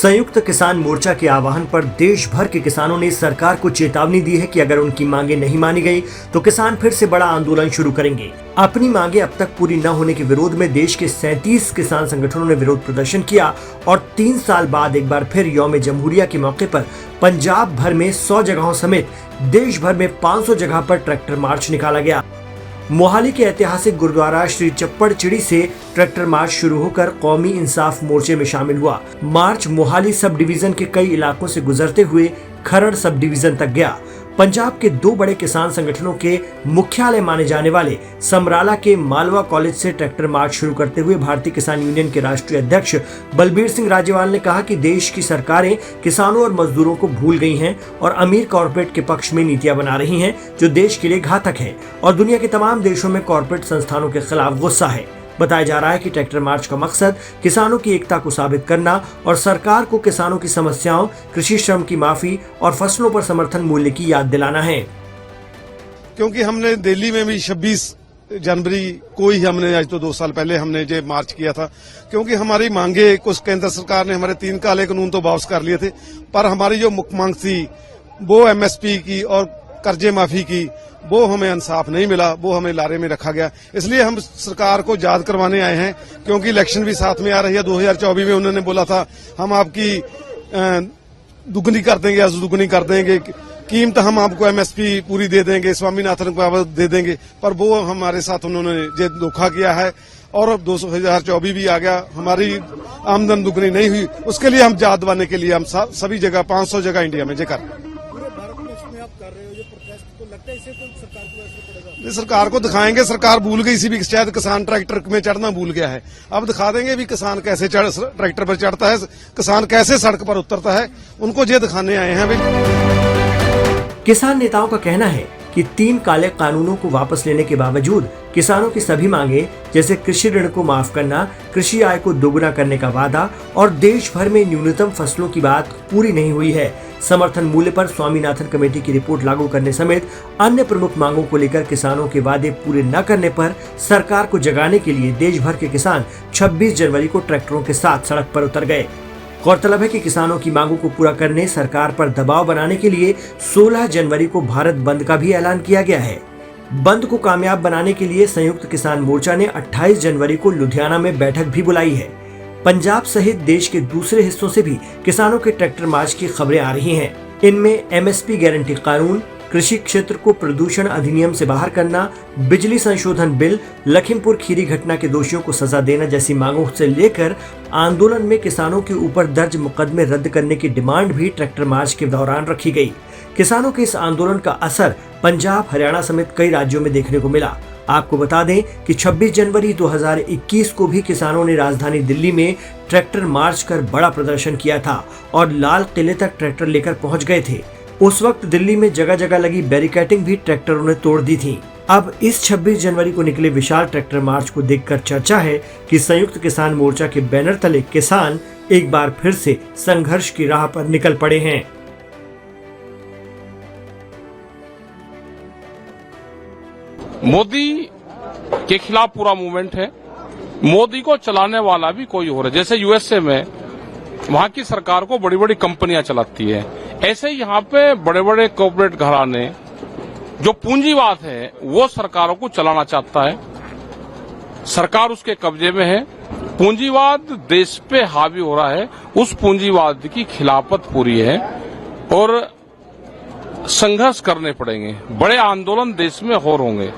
संयुक्त किसान मोर्चा के आह्वान पर देश भर के किसानों ने सरकार को चेतावनी दी है कि अगर उनकी मांगे नहीं मानी गई तो किसान फिर से बड़ा आंदोलन शुरू करेंगे। अपनी मांगे अब तक पूरी न होने के विरोध में देश के 37 किसान संगठनों ने विरोध प्रदर्शन किया और 3 साल बाद एक बार फिर यौम जमहूरिया के मौके पर पंजाब भर में 100 जगहों समेत देश भर में 500 जगह पर ट्रैक्टर मार्च निकाला गया। मोहाली के ऐतिहासिक गुरुद्वारा श्री चप्पड़चिड़ी से ट्रैक्टर मार्च शुरू होकर कौमी इंसाफ मोर्चे में शामिल हुआ। मार्च मोहाली सब डिवीजन के कई इलाकों से गुजरते हुए खरड़ सब डिवीजन तक गया। पंजाब के 2 बड़े किसान संगठनों के मुख्यालय माने जाने वाले समराला के मालवा कॉलेज से ट्रैक्टर मार्च शुरू करते हुए भारतीय किसान यूनियन के राष्ट्रीय अध्यक्ष बलबीर सिंह राजेवाल ने कहा कि देश की सरकारें किसानों और मजदूरों को भूल गई हैं और अमीर कॉरपोरेट के पक्ष में नीतियां बना रही हैं जो देश के लिए घातक है और दुनिया के तमाम देशों में कॉरपोरेट संस्थानों के खिलाफ गुस्सा है। बताया जा रहा है कि ट्रैक्टर मार्च का मकसद किसानों की एकता को साबित करना और सरकार को किसानों की समस्याओं, कृषि श्रम की माफी और फसलों पर समर्थन मूल्य की याद दिलाना है। क्योंकि हमने दिल्ली में भी 26 जनवरी को ही हमने आज तो 2 साल पहले हमने ये मार्च किया था, क्योंकि हमारी मांगे कुछ केंद्र सरकार ने हमारे 3 काले कानून तो वापस कर लिए थे, पर हमारी जो मुख्य मांग थी वो एमएसपी की और कर्जे माफी की, वो हमें इंसाफ नहीं मिला, वो हमें लारे में रखा गया। इसलिए हम सरकार को याद करवाने आए हैं, क्योंकि इलेक्शन भी साथ में आ रही है। 2024 में उन्होंने बोला था हम आपकी दुगनी कर देंगे, दुगनी कर देंगे, कीमत हम आपको एमएसपी पूरी दे देंगे, स्वामीनाथन को दे देंगे, पर वो हमारे साथ उन्होंने ये धोखा किया है। और 2024 भी आ गया, हमारी आमदन दुगनी नहीं हुई। उसके लिए हम याद दिलाने के लिए हम सभी जगह 500 जगह इंडिया में कर सरकार को दिखाएंगे। सरकार भूल गई सी भी, शायद किसान ट्रैक्टर में चढ़ना भूल गया है। अब दिखा देंगे भी किसान कैसे ट्रैक्टर पर चढ़ता है, किसान कैसे सड़क पर उतरता है, उनको ये दिखाने आए हैं। किसान नेताओं का कहना है कि 3 काले कानूनों को वापस लेने के बावजूद किसानों की सभी मांगे जैसे कृषि ऋण को माफ करना, कृषि आय को दोगुना करने का वादा और देश भर में न्यूनतम फसलों की बात पूरी नहीं हुई है। समर्थन मूल्य पर स्वामीनाथन कमेटी की रिपोर्ट लागू करने समेत अन्य प्रमुख मांगों को लेकर किसानों के वादे पूरे न करने पर सरकार को जगाने के लिए देश भर के किसान 26 जनवरी को ट्रैक्टरों के साथ सड़क पर उतर गए। गौरतलब है कि किसानों की मांगों को पूरा करने, सरकार पर दबाव बनाने के लिए 16 जनवरी को भारत बंद का भी ऐलान किया गया है। बंद को कामयाब बनाने के लिए संयुक्त किसान मोर्चा ने 28 जनवरी को लुधियाना में बैठक भी बुलाई है। पंजाब सहित देश के दूसरे हिस्सों से भी किसानों के ट्रैक्टर मार्च की खबरें आ रही हैं। इनमें एमएसपी गारंटी कानून, कृषि क्षेत्र को प्रदूषण अधिनियम से बाहर करना, बिजली संशोधन बिल, लखीमपुर खीरी घटना के दोषियों को सजा देना जैसी मांगों से लेकर आंदोलन में किसानों के ऊपर दर्ज मुकदमे रद्द करने की डिमांड भी ट्रैक्टर मार्च के दौरान रखी गई। किसानों के इस आंदोलन का असर पंजाब, हरियाणा समेत कई राज्यों में देखने को मिला। आपको बता दें कि 26 जनवरी 2021 को भी किसानों ने राजधानी दिल्ली में ट्रैक्टर मार्च कर बड़ा प्रदर्शन किया था और लाल किले तक ट्रैक्टर लेकर पहुंच गए थे। उस वक्त दिल्ली में जगह जगह लगी बैरिकेडिंग भी ट्रैक्टरों ने तोड़ दी थी। अब इस 26 जनवरी को निकले विशाल ट्रैक्टर मार्च को देखकर चर्चा है कि संयुक्त किसान मोर्चा के बैनर तले किसान एक बार फिर से संघर्ष की राह पर निकल पड़े हैं। मोदी के खिलाफ पूरा मूवमेंट है। मोदी को चलाने वाला भी कोई और है। जैसे यूएसए में वहां की सरकार को बड़ी बड़ी कंपनियां चलाती है, ऐसे ही यहाँ पे बड़े बड़े कॉर्पोरेट घराने जो पूंजीवाद है वो सरकारों को चलाना चाहता है। सरकार उसके कब्जे में है। पूंजीवाद देश पे हावी हो रहा है। उस पूंजीवाद की खिलाफत पूरी है और संघर्ष करने पड़ेंगे। बड़े आंदोलन देश में और होंगे।